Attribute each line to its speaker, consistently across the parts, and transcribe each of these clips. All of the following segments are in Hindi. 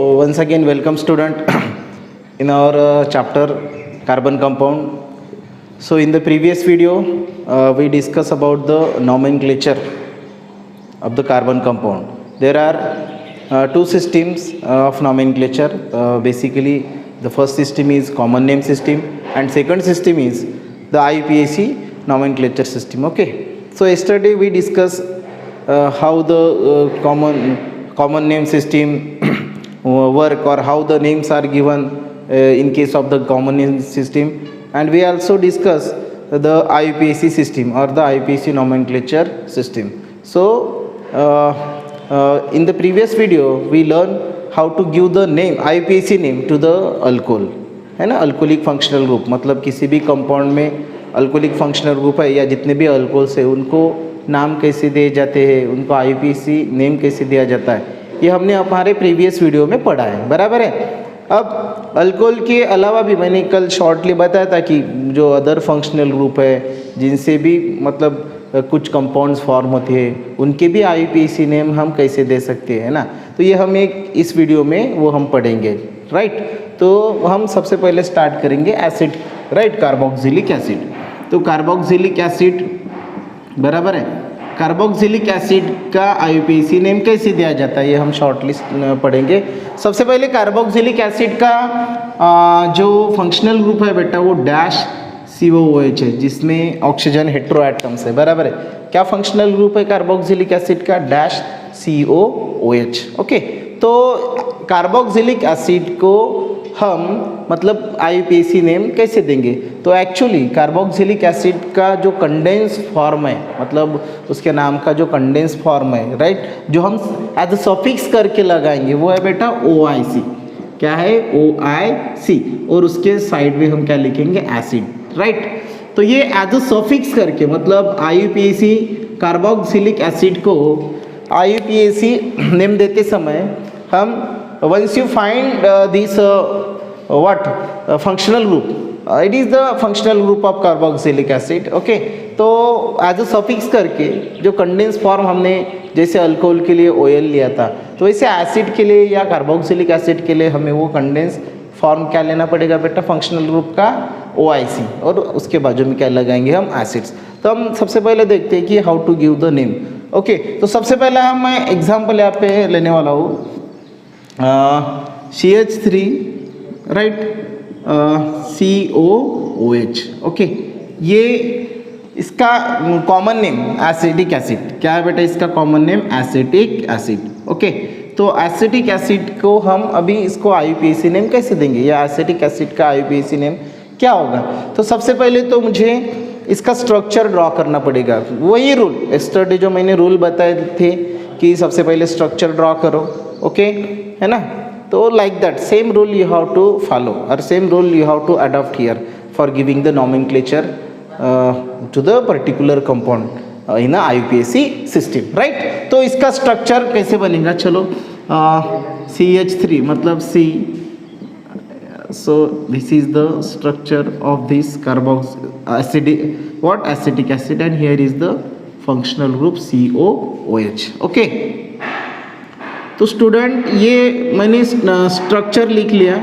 Speaker 1: once again welcome student in our chapter carbon compound. So in the previous video we discussed about the nomenclature of the carbon compound. There are two systems of nomenclature. Basically the first system is common name system and second system is the IUPAC nomenclature system. Okay, so yesterday we discussed how the common name system work, or how the names are given in case of the common name system, and we also discussed the IUPAC system or the IUPAC nomenclature system. So in the previous video we learned how to give the name IUPAC name to the alcohol, है ना, अल्कोहलिक फंक्शनल ग्रुप. मतलब किसी भी कंपाउंड में अल्कोहलिक फंक्शनल ग्रुप है या जितने भी अल्कोहल्स है उनको नाम कैसे दिए जाते हैं, उनको IUPAC नेम कैसे दिया जाता है, ये हमने हमारे प्रीवियस वीडियो में पढ़ा है. बराबर है. अब अल्कोहल के अलावा भी मैंने कल शॉर्टली बताया था कि जो अदर फंक्शनल ग्रुप है जिनसे भी मतलब कुछ कंपाउंड्स फॉर्म होते हैं उनके भी IUPAC नेम हम कैसे दे सकते हैं ना. तो ये हम एक इस वीडियो में वो हम पढ़ेंगे. राइट. तो हम सबसे पहले स्टार्ट करेंगे एसिड. Right, carboxylic acid. तो कार्बोक्सिलिक एसिड बराबर है. कार्बोक्सिलिक एसिड का IUPAC नेम कैसे दिया जाता है ये हम शॉर्ट लिस्ट पढ़ेंगे. सबसे पहले कार्बोक्सिलिक एसिड का जो फंक्शनल ग्रुप है बेटा वो डैश COOH है, जिसमें ऑक्सीजन हेटेरो एटम्स है. बराबर है. क्या फंक्शनल ग्रुप है कार्बोक्सिलिक एसिड का? Dash COOH. ओके, तो कार्बोक्सिलिक एसिड को हम मतलब IUPAC नेम कैसे देंगे? तो एक्चुअली कार्बोक्सिलिक एसिड का जो कंडेंस फॉर्म है, मतलब उसके नाम का जो कंडेंस फॉर्म है, राइट, जो हम एज सफिक्स करके लगाएंगे वो है बेटा OIC. क्या है? OIC. और उसके साइड में हम क्या लिखेंगे? एसिड. राइट. तो ये एज सफिक्स करके मतलब IUPAC कार्बोक्सिलिक एसिड को IUPAC नेम देते समय हम once you find this functional group, it is the functional group of carboxylic acid. okay, तो एज अ सफिक्स करके जो कंडेंस फॉर्म हमने जैसे अल्कोहल के लिए OL लिया था, तो वैसे एसिड के लिए या कार्बोक्सिलिक एसिड के लिए हमें वो कंडेंस फॉर्म क्या लेना पड़ेगा बेटा? फंक्शनल ग्रुप का OIC, और उसके बाजू में क्या लगाएंगे हम? एसिड्स. तो हम सबसे पहले देखते हैं कि how to give the name. Okay, तो सबसे पहले हम मैं एग्जाम्पल यहाँ पे लेने वाला हूँ. CH3, right, COOH. ओके, ये इसका कॉमन नेम एसिटिक एसिड. क्या है बेटा इसका common name? Acetic acid. Okay, तो एसिटिक एसिड को हम अभी इसको IUPAC नेम कैसे देंगे, या एसिटिक एसिड का IUPAC नेम क्या होगा? तो सबसे पहले तो मुझे इसका स्ट्रक्चर ड्रॉ करना पड़ेगा. वही रूल यस्टरडे जो मैंने रूल बताए थे कि सबसे पहले स्ट्रक्चर ड्रॉ करो. ओके, है ना. तो like that same rule you have to follow, और same rule you have to adopt here for giving the nomenclature to the particular compound in IUPAC system. Right. तो इसका स्ट्रक्चर कैसे बनेगा? चलो, CH3 मतलब C. so this is the structure of this acetic acid, and here is the functional group COOH. okay, तो स्टूडेंट ये मैंने स्ट्रक्चर लिख लिया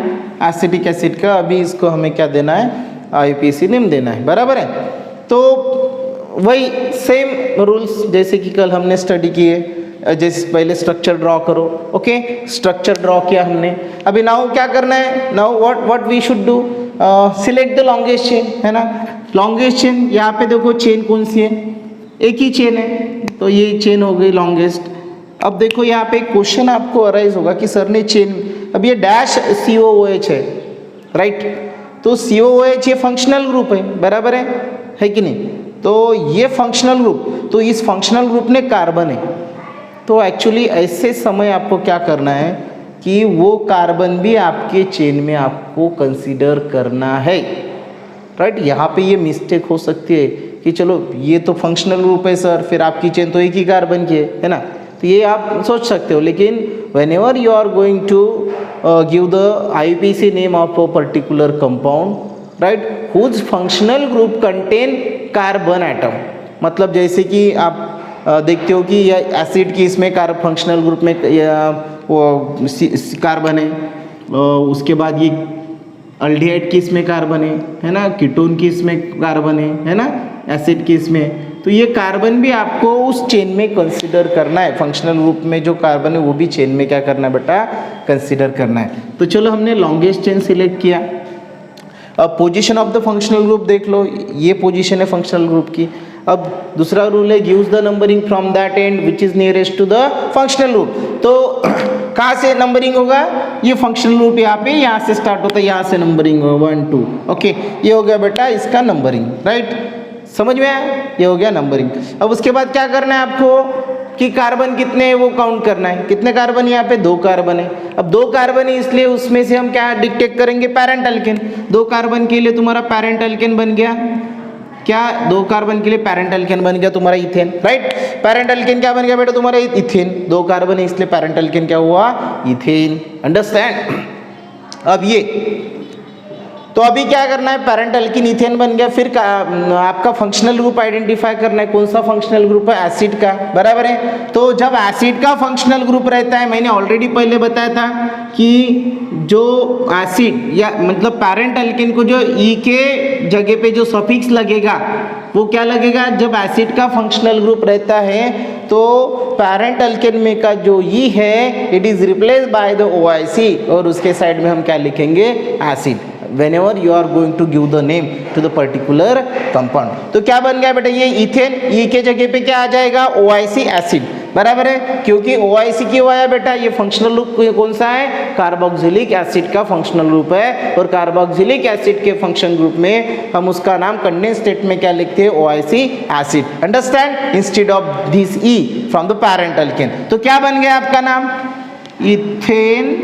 Speaker 1: एसिटिक एसिड का. अभी इसको हमें क्या देना है? IUPAC नेम देना है. बराबर है. तो वही सेम रूल्स जैसे कि कल हमने स्टडी किए. जैसे पहले स्ट्रक्चर ड्रॉ करो. ओके, स्ट्रक्चर ड्रॉ किया हमने. अभी नाउ क्या करना है? Now what we should do? Select the longest chain, है ना. लॉन्गेस्ट चेन यहाँ पे देखो, चेन कौन सी है? एक ही चेन है, तो ये चेन हो गई लॉन्गेस्ट. अब देखो यहाँ पे एक क्वेश्चन आपको अराइज होगा कि सर ने चेन, अब ये डैश COOH है, राइट. तो COOH ये फंक्शनल ग्रुप है. बराबर है कि नहीं? तो ये फंक्शनल ग्रुप, तो इस फंक्शनल ग्रुप ने कार्बन है. तो एक्चुअली ऐसे समय आपको क्या करना है कि वो कार्बन भी आपके चेन में आपको कंसीडर करना है. राइट. यहाँ पे ये मिस्टेक हो सकती है कि चलो ये तो फंक्शनल ग्रुप है सर, फिर आपकी चेन तो एक ही कार्बन की है ना. तो ये आप सोच सकते हो, लेकिन whenever you are going to give the IUPAC name of a particular compound, right, whose functional group contain carbon atom, मतलब जैसे कि आप देखते हो कि एसिड की इसमें फंक्शनल ग्रुप में वो कार्बन है। उसके बाद ये अल्डिहाइड की इसमें कार्बन है ना, कीटोन की इसमें कार्बन है ना, एसिड की इसमें। तो ये कार्बन भी आपको उस चेन में कंसीडर करना है, फंक्शनल ग्रुप में जो कार्बन है वो भी चेन में क्या करना है बेटा, कंसीडर करना है। तो चलो हमने लॉन्गेस्ट चेन सिलेक्ट किया। अब position of the functional group देख लो, ये पोजीशन है फंक्शनल ग्रुप की। अब दूसरा रूल है use the numbering from that end which is nearest to the functional group. तो कहाँ से नंबरिंग होगा, ये फंक्शनल ग्रुप यहाँ पे, यहाँ से स्टार्ट होता है, यहाँ से नंबरिंग होगा 1 2। ओके, ये हो गया बेटा इसका नंबरिंग, राइट, समझ में आया, ये हो गया नंबरिंग। अब उसके बाद क्या करना है आपको कि कार्बन कितने हैं वो काउंट करना है। कितने कार्बन, यहाँ पे 2 कार्बन है। अब 2 कार्बन है इसलिए उसमें से हम क्या डिटेक्ट करेंगे, पैरेंट अल्केन। 2 कार्बन के लिए तुम्हारा पैरेंट अल्केन बन गया क्या, 2 कार्बन के लिए पैरेंट अल्केन बन गया तुम्हारा इथेन, राइट। पैरेंट अल्केन क्या बन गया बेटा तुम्हारा, इथेन। 2 कार्बन है इसलिए पैरेंट अल्केन क्या हुआ, इथेन। अंडरस्टैंड। अब ये तो अभी क्या करना है, पैरेंट अल्कीन इथेन बन गया। फिर आपका फंक्शनल ग्रुप आइडेंटिफाई करना है, कौन सा फंक्शनल ग्रुप है, एसिड का, बराबर है। तो जब एसिड का फंक्शनल ग्रुप रहता है, मैंने ऑलरेडी पहले बताया था कि जो एसिड या मतलब पैरेंट अल्कीन को जो ई के जगह पे जो सफिक्स लगेगा वो क्या लगेगा, जब एसिड का फंक्शनल ग्रुप रहता है तो पैरेंट अल्केन में का जो ई है it is replace by the OIC और उसके साइड में हम क्या लिखेंगे, acid. whenever you are going to give the name to the particular compound। तो क्या बन गया बेटा, ये इथेन, ई के जगह पे क्या आ जाएगा, OIC एसिड, बराबर है। क्योंकि OIC क्यों आया बेटा, ये फंक्शनल ग्रुप कौन सा है, कार्बोक्सिलिक एसिड का फंक्शनल ग्रुप है। और कार्बोक्सिलिक एसिड के फंक्शन ग्रुप में हम उसका नाम कंडेंस स्टेट में क्या लिखते हैं, OIC acid. Understand, instead of this E from the parent alkane. तो क्या बन गया आपका नाम, ethane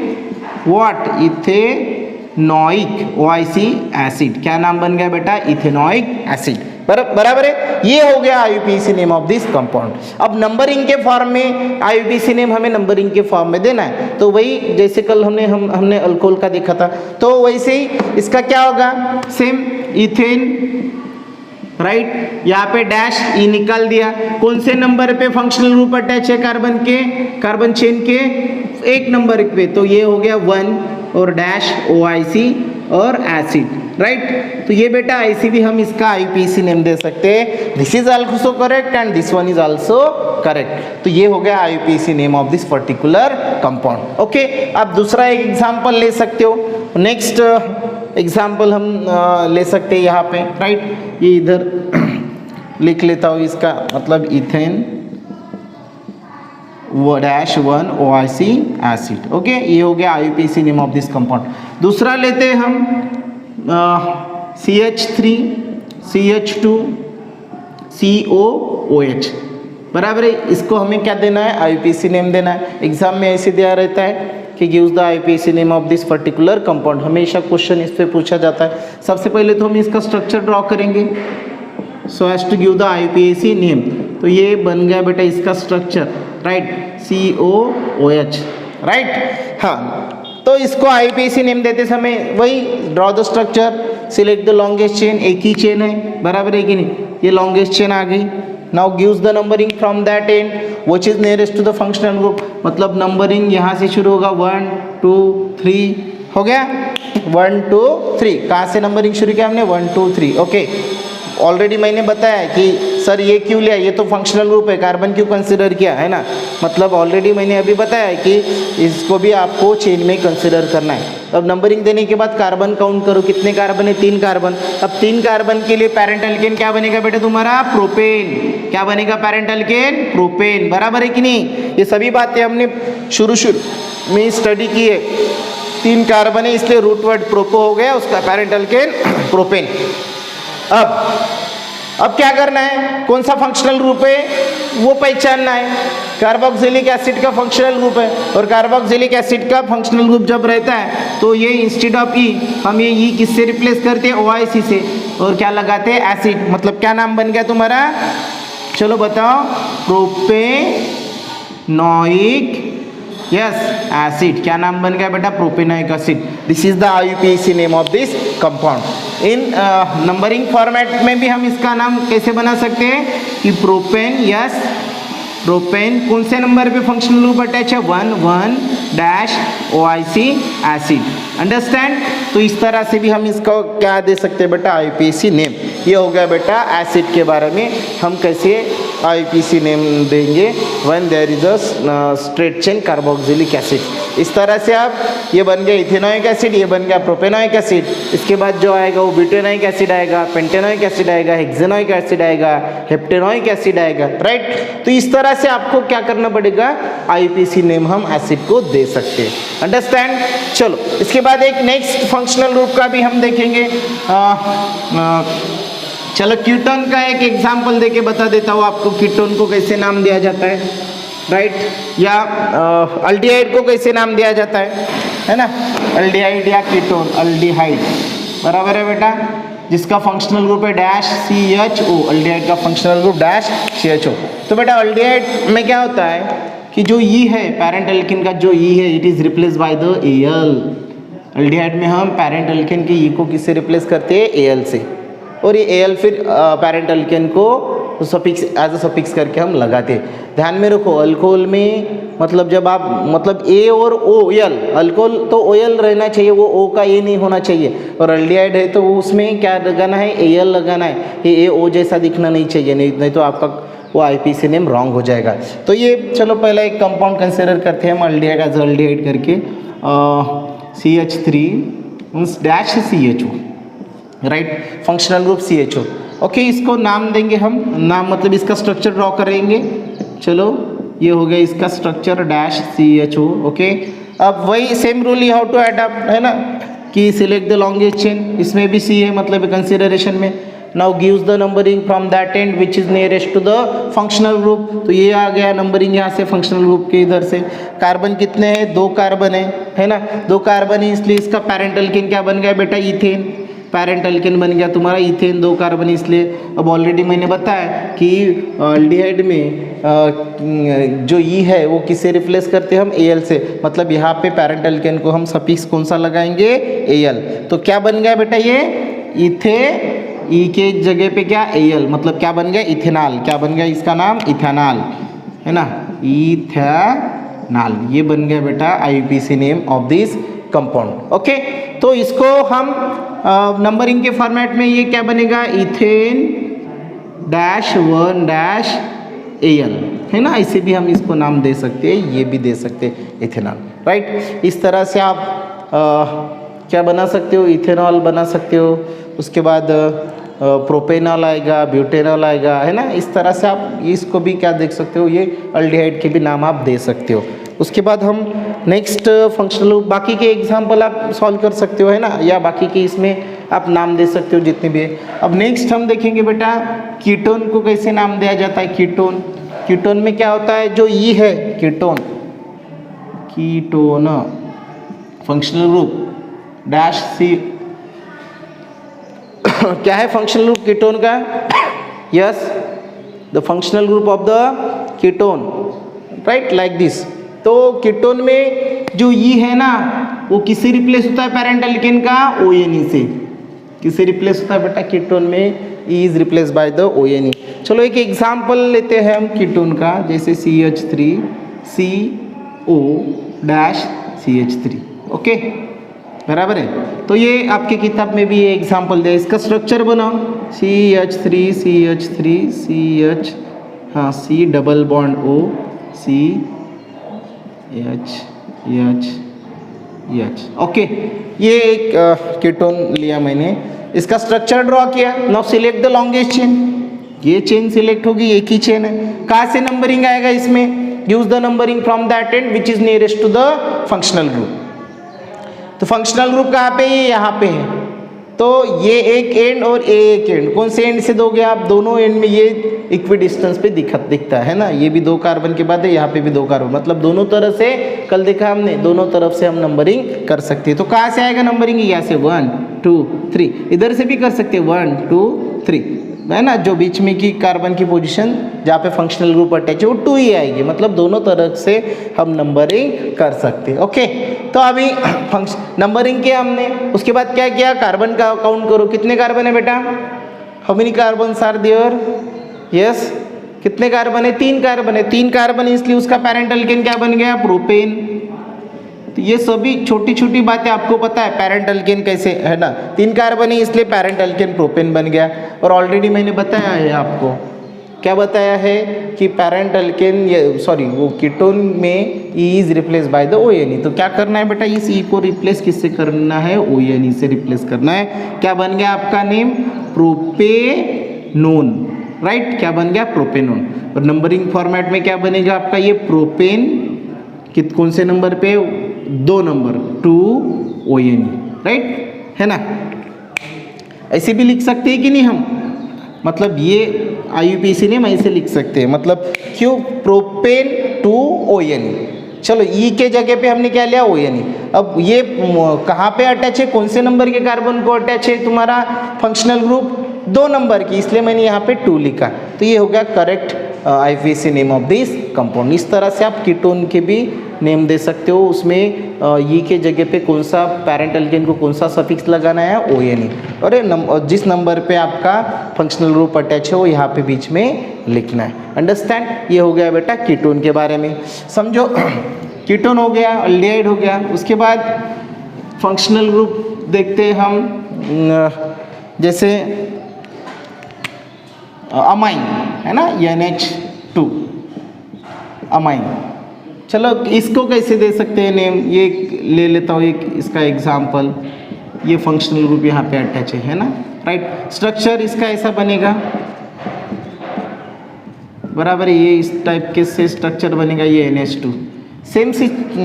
Speaker 1: what, ethanoic OIC acid. क्या नाम बन गया बेटा, इथेनोइक एसिड, बराबर है। ये हो गया IUPAC name of this compound. अब नंबरिंग के फॉर्म में IUPAC नेम हमें नंबरिंग के फॉर्म में देना है। तो वही जैसे कल हमने अल्कोहल का देखा था, तो वैसे ही इसका क्या होगा, सेम इथेन, राइट। यहाँ पे डैश ई निकाल दिया, कौन से नंबर पे फंक्शनल ग्रुप अटैच है कार्बन के, कार्बन चेन के 1 नंबर पे, तो ये हो गया 1 और डैश OIC और एसिड, राइट। तो ये बेटा ऐसे भी हम इसका IUPAC नेम दे सकते हैं। This is also correct and this one is also correct. तो ये हो गया IUPAC name of this particular compound. Okay, आप दूसरा एक एग्जांपल ले सकते हो। नेक्स्ट एग्जांपल हम ले सकते हैं यहाँ पे, राइट। ये इधर लिख लेता हूँ, इसका मतलब ethane dash 1 OIC acid. Okay, ये हो गया IUPAC name of this compound. दूसरा लेते हैं हम CH3 CH2 COOH, बराबर है। इसको हमें क्या देना है, IUPAC नेम देना है। एग्जाम में ऐसे दिया रहता है कि gives the IUPAC name of this particular compound. हमेशा क्वेश्चन इस पे पूछा जाता है। सबसे पहले तो हम इसका स्ट्रक्चर ड्रॉ करेंगे so as to give the IUPAC name. तो ये बन गया बेटा इसका स्ट्रक्चर, राइट, COOH, राइट। हाँ, तो इसको IUPAC नेम देते समय वही draw the structure, select the longest chain, एक ही चेन है, बराबर है कि नहीं, ये लॉन्गेस्ट चेन आ गई। Now gives the numbering from that end which is nearest to the functional group, मतलब नंबरिंग यहाँ से शुरू होगा 1 2 3, हो गया 1 2 3। कहाँ से नंबरिंग शुरू किया हमने, 1 2 3। ओके, ऑलरेडी मैंने बताया कि सर ये क्यों लिया, ये तो फंक्शनल ग्रुप है, कार्बन क्यों कंसिडर किया है ना, मतलब ऑलरेडी मैंने अभी बताया कि इसको भी आपको चेन में कंसिडर करना है। अब नंबरिंग देने के बाद कार्बन काउंट करो, कितने कार्बन है, 3 कार्बन। अब 3 कार्बन के लिए पैरेंट अल्केन क्या बनेगा बेटा तुम्हारा, प्रोपेन। क्या बनेगा पैरेंट अल्केन, प्रोपेन, बराबर है कि नहीं। ये सभी बातें हमने शुरू में स्टडी की है। 3 कार्बन है इसलिए रूट वर्ड प्रोपो हो गया, उसका पैरेंट अल्केन प्रोपेन। अब क्या करना है, कौन सा फंक्शनल ग्रुप है वो पहचानना है। कार्बोक्सिलिक एसिड का फंक्शनल ग्रुप है, और कार्बोक्सिलिक एसिड का फंक्शनल ग्रुप जब रहता है तो ये इंस्टेड ऑफ ई हम ये ई किससे रिप्लेस करते हैं, OIC से, और क्या लगाते हैं, एसिड। मतलब क्या नाम बन गया तुम्हारा, चलो बताओ, प्रोपेनोइक एसिड। क्या नाम बन गया बेटा, propanoic acid. This is the IUPAC name of this compound. In numbering format में भी हम इसका नाम कैसे बना सकते हैं कि प्रोपेन प्रोपेन कौन से नंबर पे फंक्शनल ग्रुप अटैच है 1 डैश OIC एसिड। अंडरस्टैंड। तो इस तरह से भी हम इसका क्या दे सकते हैं बेटा IUPAC नेम। ये हो गया बेटा एसिड के बारे में हम कैसे IUPAC नेम देंगे when there is a straight chain carboxylic acid. इस तरह से आप ये बन गया इथेनोइक एसिड, ये बन गया प्रोपेनोइक एसिड, इसके बाद जो आएगा वो ब्यूटेनोइक एसिड आएगा, पेंटेनोइक एसिड आएगा, हेक्सेनोइक एसिड आएगा, हेप्टेनोइक एसिड आएगा, राइट। तो इस तरह से आपको क्या करना पड़ेगा IUPAC नेम हम एसिड को दे सकते हैं। अंडरस्टैंड। चलो इसके बाद एक नेक्स्ट फंक्शनल ग्रुप का भी हम देखेंगे। चलो कीटोन का एक एग्जाम्पल देके बता देता हूँ आपको कीटोन को कैसे नाम दिया जाता है, राइट। या अल्डिहाइड को कैसे नाम दिया जाता है ना, अल्डिहाइड या कीटोन, अल्डिहाइड बराबर है बेटा, जिसका फंक्शनल ग्रुप है डैश CHO। अल्डिहाइड का फंक्शनल ग्रुप डैश CHO। तो बेटा अल्डिहाइड में क्या होता है कि जो ई है पैरेंट एल्किन का जो ई है it is replace by the AL। Aldehyde में हम पैरेंट एल्किन के ई को किससे रिप्लेस करते हैं AL से, और ये AL फिर पैरेंट एल्केन को सफिक्स एज अ सफिक्स करके हम लगाते हैं। ध्यान में रखो अल्कोहल में मतलब जब आप मतलब A और OL, अल्कोहल तो OL रहना चाहिए, वो O का A नहीं होना चाहिए, और अल्डिहाइड है तो उसमें क्या लगाना है AL लगाना है। ये A O जैसा दिखना नहीं चाहिए, नहीं तो आपका वो IUPAC नेम रॉन्ग हो जाएगा। तो ये चलो पहले एक कंपाउंड कंसिडर करते हैं हम अल्डिहाइड एज अल्डिहाइड करके CH3 dash CHO, right, functional group CHO। Okay इसको नाम देंगे हम, नाम मतलब इसका स्ट्रक्चर ड्रॉ करेंगे। चलो ये हो गया इसका स्ट्रक्चर डैश CHO। ओके अब वही same rule you how to adopt है ना कि सिलेक्ट द लॉन्गेस्ट चेन, इसमें भी C है मतलब कंसिडरेशन में। Now gives the numbering from that end which is nearest to the functional group. तो ये आ गया नंबरिंग यहाँ से फंक्शनल ग्रुप के इधर से। कार्बन कितने हैं 2 कार्बन है ना, 2 कार्बन है इसलिए इसका पैरेंट एल्केन क्या बन गया बेटा इथेन, पैरेंट एल्केन बन गया तुम्हारा इथेन 2 कार्बन। इसलिए अब ऑलरेडी मैंने बताया कि अल्डिहाइड में जो ई है वो किससे रिप्लेस करते हैं हम AL से, मतलब यहाँ पे पैरेंट एल्केन को हम सफिक्स कौन सा लगाएंगे AL। तो क्या बन गया बेटा ये इथे ई के जगह पे क्या AL, मतलब क्या बन गया इथेनॉल, क्या बन गया इसका नाम इथेनॉल है ना, इथेनॉल। ये बन गया बेटा IUPAC name of this compound. Okay तो इसको हम नंबरिंग के फॉर्मेट में ये क्या बनेगा इथेन डैश 1 डैश AL है ना, इसे भी हम इसको नाम दे सकते हैं, ये भी दे सकते हैं इथेनॉल, राइट। इस तरह से आप क्या बना सकते हो इथेनॉल बना सकते हो। उसके बाद प्रोपेनॉल आएगा, ब्यूटेनॉल आएगा है ना। इस तरह से आप इसको भी क्या देख सकते हो, ये अल्डिहाइड के भी नाम आप दे सकते हो। उसके बाद हम नेक्स्ट फंक्शनल बाकी के एग्जांपल आप सॉल्व कर सकते हो है ना, या बाकी के इसमें आप नाम दे सकते हो जितने भी है। अब नेक्स्ट हम देखेंगे बेटा कीटोन को कैसे नाम दिया जाता है। कीटोन, कीटोन में क्या होता है जो ई है ketone, ketone functional group dash C क्या है फंक्शनल ग्रुप कीटोन का, yes the functional group of the ketone, right like this. तो कीटोन में जो ई है ना वो किससे रिप्लेस होता है पैरेंट एल्केन का ONE से, किससे रिप्लेस होता है बेटा कीटोन में ई is replace by the ONE। चलो एक एग्जांपल लेते हैं हम कीटोन का, जैसे CH3CO डैश CH3। ओके बराबर है। तो ये आपकी किताब में भी ये एग्जांपल दिया, इसका स्ट्रक्चर बनाओ CH3 CH3 CH हाँ C double bond O CH। Okay ये एक कीटोन लिया मैंने, इसका स्ट्रक्चर ड्रॉ किया। Now select the longest chain, ये चेन सिलेक्ट होगी, एक ही चेन है। कहाँ से नंबरिंग आएगा इसमें, use the numbering from that end which is nearest to the functional group. तो फंक्शनल ग्रुप कहाँ पे है, यहाँ पे है। तो ये एक एंड और ये एक एंड, कौन से एंड से दोगे आप, दोनों एंड में ये इक्वी डिस्टेंस पे दिखता है ना, ये भी 2 कार्बन के बाद है, यहाँ पे भी 2 कार्बन, मतलब दोनों तरह से कल देखा हमने दोनों तरफ से हम नंबरिंग कर सकते हैं। तो कहाँ से आएगा नंबरिंग, यहाँ से 1 2 3, इधर से भी कर सकते हैं 1 2 3 है ना, जो बीच में की कार्बन की पोजीशन जहाँ पे फंक्शनल ग्रुप अटैच है वो 2 ही आएगी, मतलब दोनों तरफ से हम नंबरिंग कर सकते हैं। ओके तो अभी नंबरिंग किया हमने, उसके बाद क्या किया, कार्बन का काउंट करो, कितने कार्बन है बेटा, how many carbon are there, yes कितने कार्बन है? 3 कार्बन है। 3 कार्बन है इसलिए उसका पैरेंट अल्केन क्या बन गया? प्रोपेन। तो ये सभी छोटी छोटी बातें आपको पता है पैरेंट अल्केन कैसे है ना। 3 कार्बन है इसलिए पैरेंट अल्केन प्रोपेन बन गया। और ऑलरेडी मैंने बताया है आपको, क्या बताया है कि पैरेंट अल्केन सॉरी वो कीटोन में E is replace by the ONE। तो क्या करना है बेटा? इस E को रिप्लेस किससे करना है? ONE से रिप्लेस करना है। क्या बन गया आपका नेम? Propanone, right. क्या बन गया? प्रोपेनोन। और नंबरिंग फॉर्मेट में क्या बनेगा आपका? ये प्रोपेन कौन से नंबर पे? 2 नंबर, 2ONE, राइट है ना। ऐसे भी लिख सकते हैं कि नहीं हम, मतलब ये IUPAC नेम ऐसे लिख सकते हैं, मतलब क्यों? Propane 2ONE। चलो E के जगह पे हमने क्या लिया? ONE। अब ये कहाँ पे अटैच है? कौन से नंबर के कार्बन को अटैच है तुम्हारा फंक्शनल ग्रुप? 2 नंबर की, इसलिए मैंने यहाँ पे 2 लिखा। तो ये हो गया correct IUPAC name of this compound. इस तरह से आप कीटोन के भी नेम दे सकते हो। उसमें E के जगह पे कौन सा पैरेंट अल्केन को कौन सा सफिक्स लगाना है? ONE। और जिस नंबर पे आपका फंक्शनल ग्रुप अटैच है वो यहाँ पे बीच में लिखना है। अंडरस्टैंड? ये हो गया बेटा कीटोन के बारे में। समझो कीटोन हो गया, एल्डिहाइड हो गया। उसके बाद फंक्शनल ग्रुप देखते हैं हम, जैसे अमाइन है ना, NH2 अमाइन। चलो इसको कैसे दे सकते हैं नेम? ये ले लेता हूँ एक इसका एग्जाम्पल। ये फंक्शनल ग्रुप यहाँ पे अटैच है ना, राइट। स्ट्रक्चर इसका ऐसा बनेगा, बराबर है। ये इस टाइप के से स्ट्रक्चर बनेगा, ये NH2।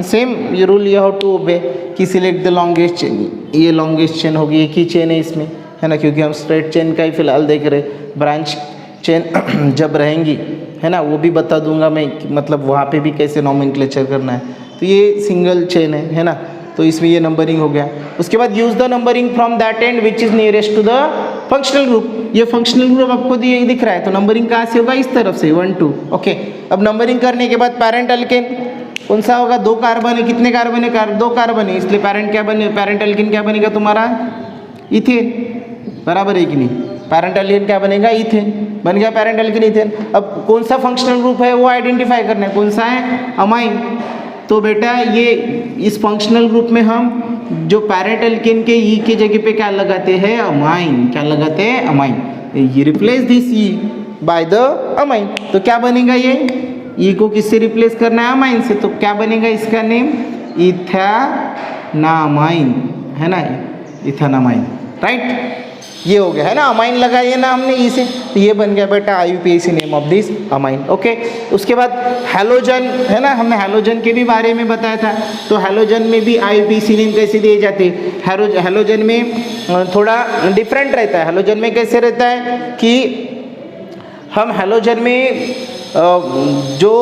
Speaker 1: सेम ये rule you have to obey कि सिलेक्ट द लॉन्गेस्ट चेन। ये लॉन्गेस्ट चेन होगी, एक ही चेन है इसमें है ना, क्योंकि हम स्ट्रेट चेन का ही फिलहाल देख रहे। ब्रांच चेन जब रहेंगी है ना, वो भी बता दूंगा मैं, मतलब वहाँ पे भी कैसे नॉमेनक्लेचर करना है। तो ये सिंगल चेन है ना, तो इसमें ये नंबरिंग हो गया। उसके बाद use the numbering from that end which is nearest to the functional group. ये फंक्शनल ग्रुप आपको दिख रहा है, तो नंबरिंग कहाँ से होगा? इस तरफ से 1 2। ओके, अब नंबरिंग करने के बाद पैरेंट अल्केन कौन सा होगा? 2 कार्बन है। कितने कार्बन है? 2 कार्बन है, इसलिए पैरेंट क्या बने? पैरेंट अल्केन क्या बनेगा तुम्हारा? इथेन, बराबर है कि नहीं? पैरेंट अल्केन क्या बनेगा? इथेन बन गया पैरेंट अल्केन, इथेन। अब कौन सा फंक्शनल ग्रुप है वो आइडेंटिफाई करना है, कौन सा है? अमाइन। तो बेटा ये इस फंक्शनल ग्रुप में हम जो पैरेंट अल्केन के E के जगह पे क्या लगाते हैं? अमाइन। क्या लगाते हैं? अमाइन। ये replace this E by the amine. तो क्या बनेगा? ये E को किससे रिप्लेस करना है? अमाइन से। तो क्या बनेगा इसका नेम? इथेनामाइन है ना, इथेनामाइन, राइट। ये हो गया है ना, अमाइन लगाइए ना हमने E से, तो ये बन गया बेटा IUPAC name of this amine. Okay, उसके बाद हैलोजन है ना, हमने हैलोजन के भी बारे में बताया था। तो हैलोजन में भी IUPAC नेम कैसे दिए जाते हैं? हैलोजन में थोड़ा डिफरेंट रहता है। हैलोजन में कैसे रहता है कि हम हैलोजन में जो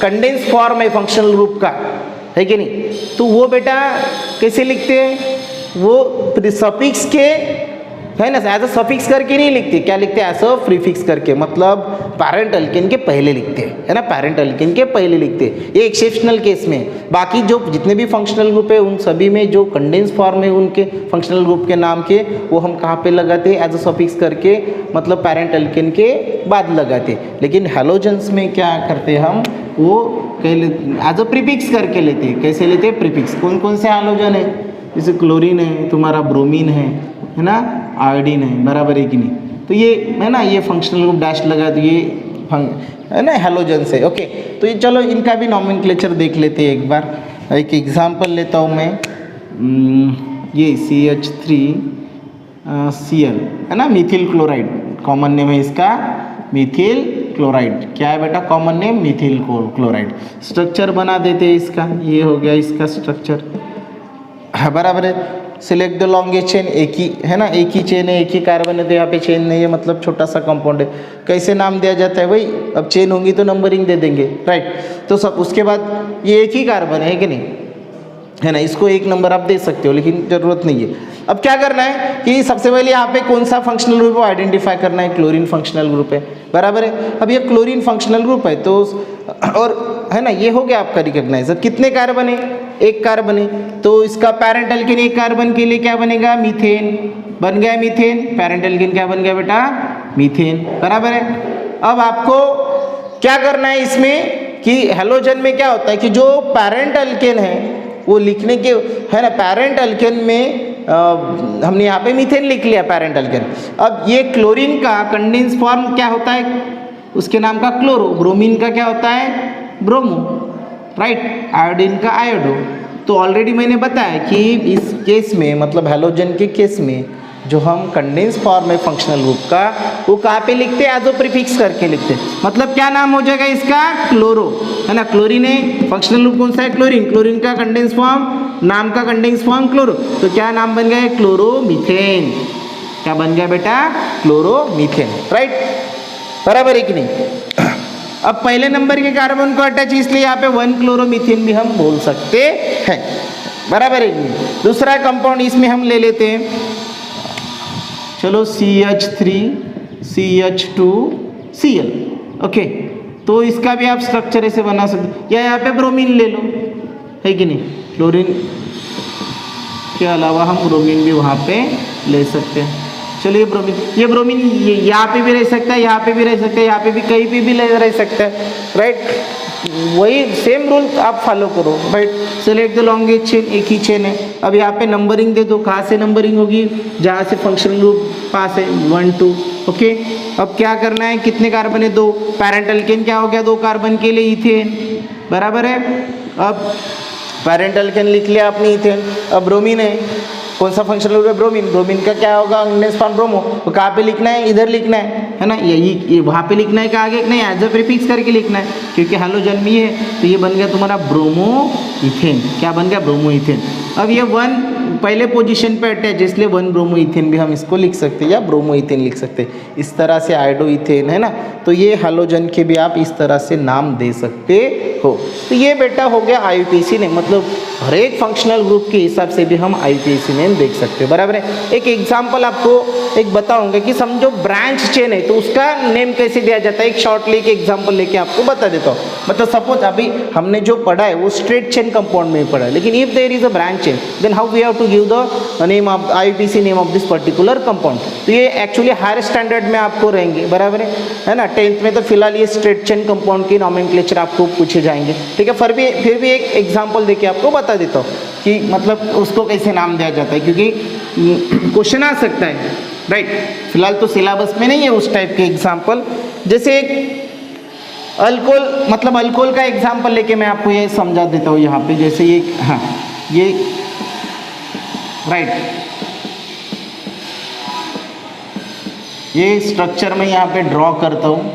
Speaker 1: कंडेंस फॉर्म है फंक्शनल ग्रुप का, है कि नहीं, तो वो बेटा कैसे लिखते हैं? वो सफिक्स के है ना, एज अ सफिक्स करके नहीं लिखते। क्या लिखते हैं? एज अ प्रीफिक्स करके, मतलब पैरेंट अल्केन के पहले लिखते हैं, है ना, पैरेंट अल्केन के पहले लिखते हैं। ये एक्सेप्शनल केस में। बाकी जो जितने भी फंक्शनल ग्रुप है उन सभी में जो कंडेंस फॉर्म है उनके फंक्शनल ग्रुप के नाम के, वो हम कहाँ पे लगाते हैं? एज अ सफिक्स करके, मतलब पैरेंट अल्केन के बाद लगाते। लेकिन हैलोजेंस में क्या करते हम? वो एज अ प्रीफिक्स करके लेते हैं। कैसे लेते हैं? प्रीफिक्स। कौन कौन से हैलोजन है? जैसे क्लोरीन है तुम्हारा, ब्रोमीन है ना, आयोडीन है, बराबर है कि नहीं। तो ये है ना, ये फंक्शनल ग्रुप डैश लगा, तो ये है ना हैलोजन से। ओके, तो ये चलो इनका भी नॉमेनक्लेचर देख लेते हैं एक बार। एक एग्जांपल लेता हूँ मैं, ये CH3 Cl है ना, मिथिल क्लोराइड कॉमन नेम है इसका, मिथिल क्लोराइड। क्या है बेटा common name? Mithil chloride. Structure बना देते हैं इसका, ये हो गया इसका स्ट्रक्चर, बराबर है। सिलेक्ट द लॉन्गेस्ट चेन, एक ही है ना, एक ही चेन है, एक ही कार्बन है, तो यहाँ पे चेन नहीं है, मतलब छोटा सा कंपाउंड है। कैसे नाम दिया जाता है भाई? अब चेन होंगी तो नंबरिंग दे देंगे, राइट। तो सब उसके बाद ये एक ही कार्बन है कि नहीं, है ना, इसको 1 नंबर आप दे सकते हो, लेकिन ज़रूरत नहीं है। अब क्या करना है कि सबसे पहले यहाँ पे कौन सा फंक्शनल ग्रुप है आइडेंटिफाई करना है। क्लोरीन फंक्शनल ग्रुप है, बराबर है। अब ये क्लोरीन फंक्शनल ग्रुप है, तो और है ना, ये हो गया आपका रिकॉग्नाइज। अब कितने कार्बन है? 1 कार्बन है, तो इसका पैरेंट अल्केन 1 कार्बन के लिए क्या बनेगा? मीथेन बन गया, मीथेन। पैरेंट अल्केन क्या बन गया बेटा? मीथेन, बराबर है। अब आपको क्या करना है इसमें कि हैलोजन में क्या होता है कि जो पैरेंट अल्केन है वो लिखने के है ना, पैरेंट अल्केन में हमने यहाँ पे मीथेन लिख लिया पैरेंट अल्केन। अब ये क्लोरीन का कंडेंस फॉर्म क्या होता है, उसके नाम का क्लोरो, ब्रोमीन का क्या होता है ब्रोमो, राइट, आयोडीन का आयोडो। तो ऑलरेडी मैंने बताया कि इस केस में मतलब हैलोजन के केस में जो हम कंडेंस फॉर्म है फंक्शनल ग्रुप का वो कहाँ पे लिखते हैं, एज अ प्रीफिक्स करके लिखते हैं। मतलब क्या नाम हो जाएगा इसका, क्लोरो, है ना, क्लोरीन है, फंक्शनल ग्रुप कौन सा है क्लोरीन, क्लोरीन का कंडेंस फॉर्म, नाम का कंडेंस फॉर्म क्लोरो, तो क्या नाम बन गया क्लोरोमीथेन। क्या बन गया बेटा, क्लोरोमीथेन, राइट, बराबर है कि नहीं। अब पहले नंबर के कार्बन को अटैच, इसलिए यहाँ पे 1 क्लोरोमीथेन भी हम बोल सकते हैं, बराबर है कि नहीं। दूसरा कंपाउंड इसमें हम ले लेते हैं, चलो CH3 CH2 Cl, ओके, तो इसका भी आप स्ट्रक्चर ऐसे बना सकते, या यहाँ पे ब्रोमीन ले लो, है कि नहीं, क्लोरीन के अलावा हम ब्रोमीन भी वहाँ पे ले सकते हैं। चलिए ये ब्रोमीन यहाँ पे भी रह सकता है, यहाँ पे भी रह सकता है, यहाँ पे भी कहीं पे भी रह सकता है, राइट। वही सेम रूल आप फॉलो करो, right. Select the longest chain, एक ही चेन है। अब यहाँ पे नंबरिंग दे दो, कहाँ से नंबरिंग होगी, जहाँ से फंक्शनल ग्रुप पास है 1 2, ओके। अब क्या करना है, कितने कार्बन है, 2, पैरेंट अल्केन क्या हो गया, 2 कार्बन के लिए इथेन, बराबर है। अब पैरेंट अल्केन लिख लिया आपने इथेन। अब ब्रोमीन है, कौन सा फंक्शनल ग्रुप है, ब्रोमीन, ब्रोमीन का क्या होगा कंडेंस फॉर्म ब्रोमो, तो कहाँ पे लिखना है, इधर लिखना है ना, ये वहाँ पे लिखना है, कहाँ आगे नहीं, एज अ प्रीफिक्स करके लिखना है, क्योंकि हैलोजन में है, तो ये बन गया तुम्हारा ब्रोमो इथेन। क्या बन गया, ब्रोमो इथेन। अब ये 1 पहले पोजीशन पे अटैच, इसलिए 1 ब्रोमो इथेन भी हम इसको लिख सकते हैं, या ब्रोमो इथेन लिख सकते हैं। इस तरह से आयोडो इथेन है ना, तो ये हैलोजन के भी आप इस तरह से नाम दे सकते हो। तो ये बेटा हो गया IUPAC नेम, मतलब हर एक फंक्शनल ग्रुप के हिसाब से भी हम IUPAC नेम देख सकते हैं, बराबर है। एक एग्जांपल आपको एक बताऊंगा कि समझो ब्रांच चेन है, तो उसका नेम कैसे दिया जाता है, एक शॉर्टली एक एग्जांपल लेके आपको बता देता हूँ। मतलब सपोज अभी हमने जो पढ़ा है वो स्ट्रेट चेन कंपाउंड में पढ़ा है, लेकिन if there is a branch chain then how we have to give the name of IUPAC name of this particular compound. तो ये एक्चुअली हायर स्टैंडर्ड में आपको रहेंगे, बराबर है ना। 10th में तो फिलहाल ये स्ट्रेट चेन कंपाउंड की नॉमेनक्लेचर आपको पूछे जाएंगे, ठीक है। फिर भी एक एग्जांपल देके आपको बता देता हूँ कि मतलब उसको कैसे नाम दिया जाता है, क्योंकि क्वेश्चन आ सकता है, राइट। फिलहाल तो सिलेबस में नहीं है उस टाइप के एग्जांपल। जैसे एक अल्कोहल, मतलब अल्कोहल का एग्जांपल लेके मैं आपको ये समझा देता हूँ यहाँ पे। जैसे ये, हाँ, ये राइट, ये स्ट्रक्चर मैं यहाँ पे ड्रॉ करता हूँ,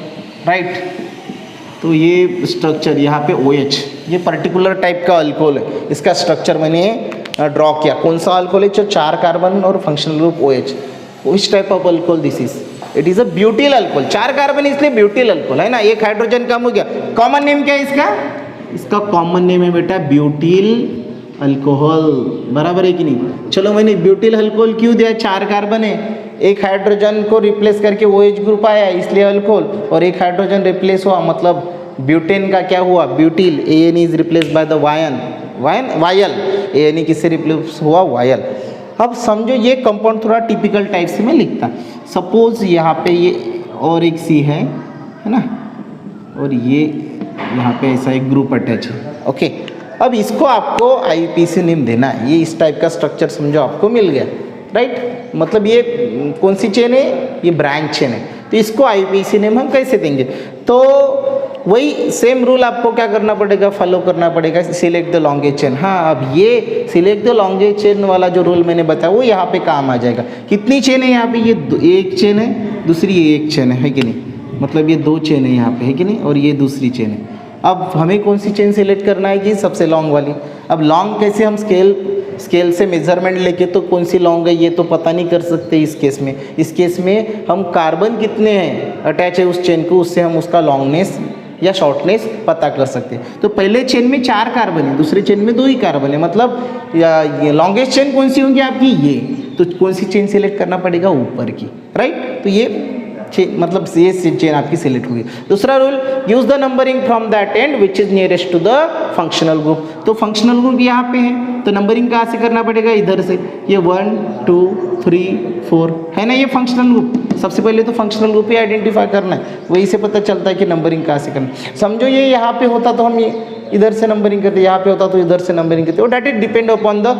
Speaker 1: राइट। तो ये स्ट्रक्चर यहाँ पे OH, ये पर्टिकुलर टाइप का अल्कोहल है, इसका स्ट्रक्चर मैंने ड्रॉ किया। कौन सा अल्कोहल है, जो 4 कार्बन और functional group OH, which type of alcohol this is, it is a butyl alcohol. 4 carbon इसलिए ब्यूटिल अल्कोहल है ना, एक हाइड्रोजन कम हो गया। कॉमन नेम क्या है इसका, इसका कॉमन नेम है बेटा ब्यूटिल अल्कोहल, बराबर है कि नहीं। चलो मैंने ब्यूटिल अल्कोहल क्यों दिया, 4 कार्बन है, एक हाइड्रोजन को रिप्लेस करके OH ग्रुप आया इसलिए अल्कोहल, और एक हाइड्रोजन रिप्लेस हुआ मतलब ब्यूटेन का क्या हुआ, butyl, AN is replace by the yl, AN किससे रिप्लेस हुआ, वायल। अब समझो ये कंपाउंड थोड़ा टिपिकल टाइप से मैं लिखता, सपोज यहाँ पे ये और एक C है ना, और ये यहाँ पे ऐसा एक ग्रुप अटैच है, ओके। अब इसको आपको IUPAC नेम देना है, ये इस टाइप का स्ट्रक्चर समझो आपको मिल गया, राइट। मतलब ये कौन सी चेन है, ये ब्रांच चेन है, तो इसको IUPAC नेम हम कैसे देंगे। तो वही सेम रूल आपको क्या करना पड़ेगा, फॉलो करना पड़ेगा, सिलेक्ट द लॉन्गेस्ट चेन। हाँ, अब ये सिलेक्ट द लॉन्गेस्ट चेन वाला जो रूल मैंने बताया वो यहाँ पे काम आ जाएगा। कितनी चेन है यहाँ पे, ये एक चेन है, दूसरी ये एक चेन है कि नहीं, मतलब ये 2 चेन है यहाँ पे, है कि नहीं, और ये दूसरी चेन है। अब हमें कौन सी चेन सिलेक्ट करना है कि सबसे लॉन्ग वाली। अब लॉन्ग कैसे, हम स्केल से मेजरमेंट लेके तो कौन सी लॉन्ग है ये तो पता नहीं कर सकते इस केस में। इस केस में हम कार्बन कितने हैं अटैच है उस चेन को, उससे हम उसका लॉन्गनेस या शॉर्टनेस पता कर सकते हैं। तो पहले चेन में 4 कार्बन है, दूसरे चेन में 2 ही कार्बन है, मतलब ये लॉन्गेस्ट चेन कौन सी होंगी आपकी, ये। तो कौन सी चेन सिलेक्ट करना पड़ेगा, ऊपर की, राइट। तो ये मतलब ये चेन आपकी सिलेक्ट हुई। दूसरा rule, use the numbering from that end which is nearest to the functional group. तो फंक्शनल ग्रुप यहाँ पे है, तो नंबरिंग कहाँ से करना पड़ेगा, इधर से, ये 1 2 3 4 है ना, ये फंक्शनल ग्रुप। सबसे पहले तो फंक्शनल ग्रुप ही आइडेंटिफाई करना है, वही से पता चलता है कि नंबरिंग कहाँ से करना। समझो ये यहाँ पे होता तो हम ये इधर से नंबरिंग करते, यहाँ पे होता तो इधर से नंबरिंग करते, और that it depend upon the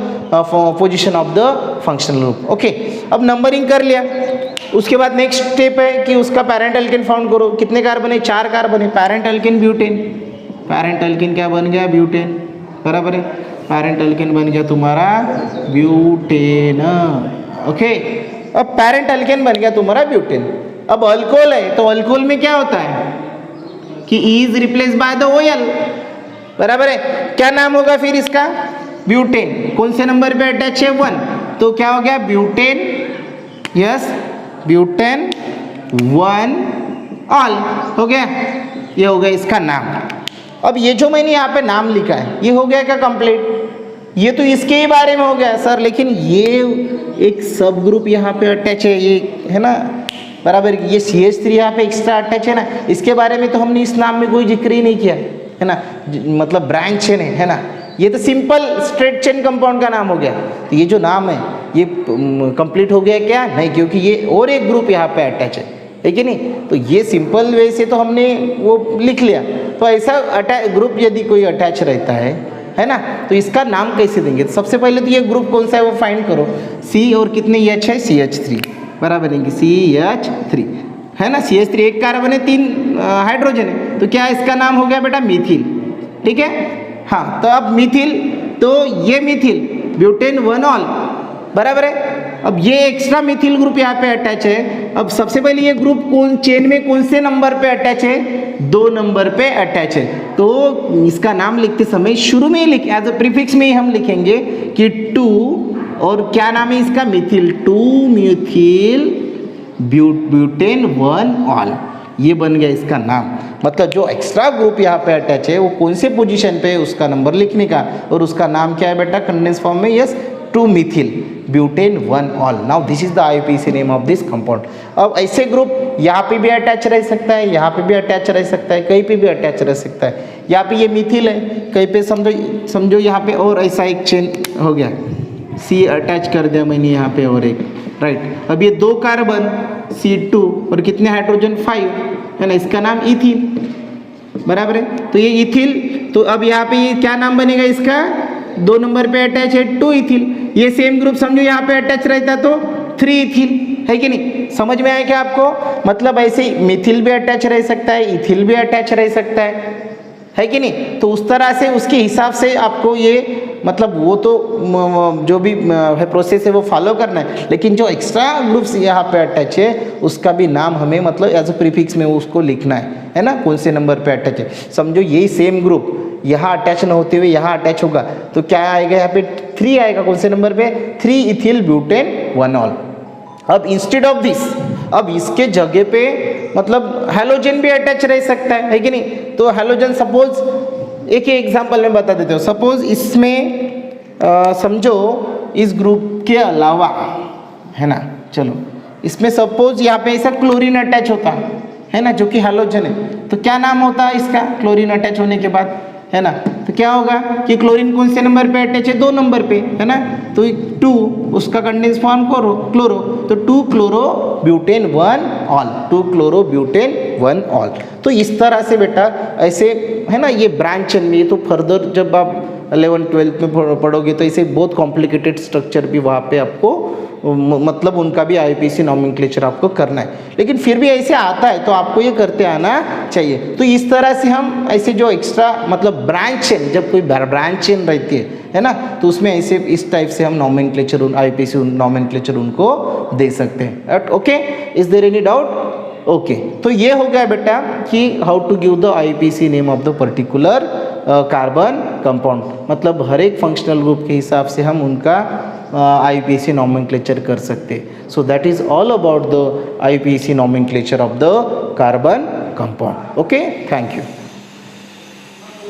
Speaker 1: position of the functional group. Okay, अब नंबरिंग कर लिया, उसके बाद नेक्स्ट स्टेप है कि उसका पैरेंट एल्केन फाउंड करो। कितने कार्बन है, 4 कार्बन है, parent alkane butane. Parent alkane क्या बन गया, ब्यूटेन, बराबर है, पैरेंट एल्केन बन गया तुम्हारा ब्यूटेन। ओके, अब पैरेंट एल्केन बन गया तुम्हारा ब्यूटेन। अब अल्कोहल है, तो अल्कोहल में क्या होता है कि E is replace by the ol, बराबर है। क्या नाम होगा फिर इसका, ब्यूटेन। कौन से नंबर पे अटैच है, 1, तो क्या हो गया ब्यूटेन, यस ब्यूटेन 1 ऑल हो गया, ये हो गया इसका नाम। अब ये जो मैंने यहाँ पे नाम लिखा है ये हो गया क्या कंप्लीट, ये तो इसके ही बारे में हो गया सर, लेकिन ये एक सब ग्रुप यहाँ पे अटैच है, ये है ना, बराबर, ये CH3 यहाँ पे एक्स्ट्रा अटैच है ना, इसके बारे में तो हमने इस नाम में कोई जिक्र ही नहीं किया है ना, मतलब ब्रांच चेन है ना, ये तो सिंपल स्ट्रेट चेन कंपाउंड का नाम हो गया। तो ये जो नाम है ये कंप्लीट हो गया क्या, नहीं, क्योंकि ये और एक ग्रुप यहाँ पे अटैच है कि नहीं, तो ये सिंपल वे से तो हमने वो लिख लिया। तो ऐसा ग्रुप यदि कोई अटैच रहता है ना, तो इसका नाम कैसे देंगे, तो सबसे पहले तो ये ग्रुप कौन सा है वो फाइंड करो, C और कितने H है, CH3, बराबर है, CH3 है ना, CH3 एक कार्बन है, 3 हाइड्रोजन है, तो क्या इसका नाम हो गया बेटा मीथिल, ठीक है। हाँ, तो अब मीथिल, तो ये मीथिल ब्यूटेन 1 ऑल, बराबर है। अब ये एक्स्ट्रा मिथिल ग्रुप यहाँ पे अटैच है। अब सबसे पहले ये ग्रुप कौन चेन में कौन से नंबर पे अटैच है, 2 नंबर पे अटैच है। तो इसका नाम लिखते समय शुरू में ही एज अ प्रीफिक्स में ही हम लिखेंगे कि 2, और क्या नाम है इसका, मिथिल 2 मिथिल ब्यूटेन 1 ऑल, ये बन गया इसका नाम। मतलब जो एक्स्ट्रा ग्रुप यहाँ पे अटैच है वो कौन से पोजीशन पे है उसका नंबर लिखने का, और उसका नाम क्या है बेटा कंडेंस फॉर्म में, yes 2 Mithil butane 1 all. Now this is the IUPAC name of this compound. अब ऐसे ग्रुप यहाँ पे भी अटैच रह सकता है, यहाँ पे भी अटैच रह सकता है, कहीं पे भी अटैच रह सकता है। यहाँ पे ये मिथिल है, कहीं पे समझो यहाँ पे और ऐसा एक चेन हो गया, C अटैच कर दिया मैंने यहाँ पे और एक, राइट। अब ये 2 कार्बन C2 और कितने हाइड्रोजन 5 है ना, इसका नाम इथिल, बराबर है। तो ये इथिल, तो अब यहाँ पे ये क्या नाम बनेगा इसका, 2 नंबर पे अटैच है 2 इथिल। ये सेम ग्रुप समझो यहाँ पे अटैच रहता तो 3 इथिल, है कि नहीं, समझ में आया क्या आपको। मतलब ऐसे ही मिथिल भी अटैच रह सकता है, इथिल भी अटैच रह सकता है कि नहीं। तो उस तरह से उसके हिसाब से आपको ये मतलब वो तो जो भी है प्रोसेस है वो फॉलो करना है, लेकिन जो एक्स्ट्रा ग्रुप्स यहाँ पे अटैच है उसका भी नाम हमें मतलब एज अ प्रीफिक्स में उसको लिखना है ना, कौन से नंबर पे अटैच है। समझो यही सेम ग्रुप यहाँ अटैच न होते हुए यहाँ अटैच होगा तो क्या आएगा, यहाँ पे 3 आएगा, कौन से नंबर पे, 3 इथिल ब्यूटेन 1 ऑल। अब इंस्टेड ऑफ दिस, अब इसके जगह पे मतलब हैलोजन भी अटैच रह सकता है कि नहीं। तो हैलोजन सपोज एक ही एग्जांपल में बता देते हो, सपोज इसमें समझो इस ग्रुप के अलावा है ना, चलो इसमें सपोज यहाँ पे ऐसा क्लोरीन अटैच होता है ना, जो कि हैलोजन है, तो क्या नाम होता है इसका, क्लोरीन अटैच होने के बाद है ना, तो क्या होगा कि क्लोरीन कौन से नंबर पे अटैच है, 2 नंबर पे है ना, तो 2 उसका कंडेंस फॉर्म करो क्लोरो, तो 2 chloro butane 1 all, 2 chloro butane 1 all. तो इस तरह से बेटा ऐसे है ना, ये ब्रांच चेन में, तो फर्दर जब आप 11th-12th में पढ़ोगे तो ऐसे बहुत कॉम्प्लिकेटेड स्ट्रक्चर भी वहाँ पे आपको मतलब उनका भी IUPAC नॉमेनक्लेचर आपको करना है, लेकिन फिर भी ऐसे आता है तो आपको ये करते आना चाहिए। तो इस तरह से हम ऐसे जो एक्स्ट्रा मतलब ब्रांच चेन, जब कोई ब्रांच चेन रहती है ना, तो उसमें ऐसे इस टाइप से हम नॉमेनक्लेचर IUPAC नॉमेनक्लेचर उनको दे सकते हैं। Okay, is there any doubt? Okay, तो ये हो गया बेटा कि how to give the IUPAC name of the particular carbon compound, मतलब हर एक फंक्शनल ग्रुप के हिसाब से हम उनका IUPAC नॉमेनक्लेचर कर सकते हैं। So that is all about the IUPAC nomenclature of the carbon compound. Okay, thank you.